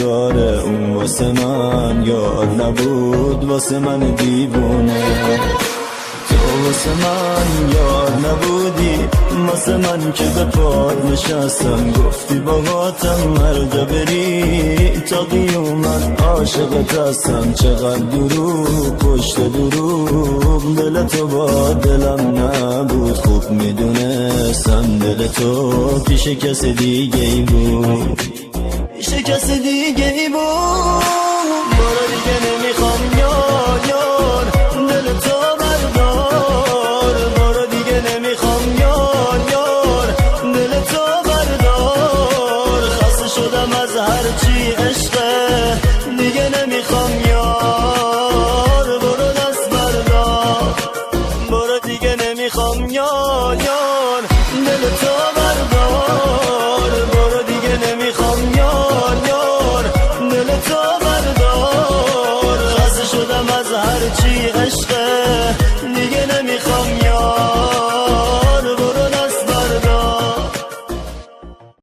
داره. اون واسه من یار نبود، واسه من دیوونه. تو واسه من یار نبودی، واسه من که به پاد نشستم. گفتی باهاتم هر جا بری تا قیامت عاشقت هستم. چقدر دروغ پشت دروغ، دل تو با دلم نبود. خوب میدونستم دل تو پیش کس دیگه ای بود، پیش کس دیگه ای بود. برو دیگه نمیخوام یار، دل تو بردار. برو دیگه نمیخوام یار، دل تو بردار. خسته شدم از هرچی عشقه، دیگه نمیخوام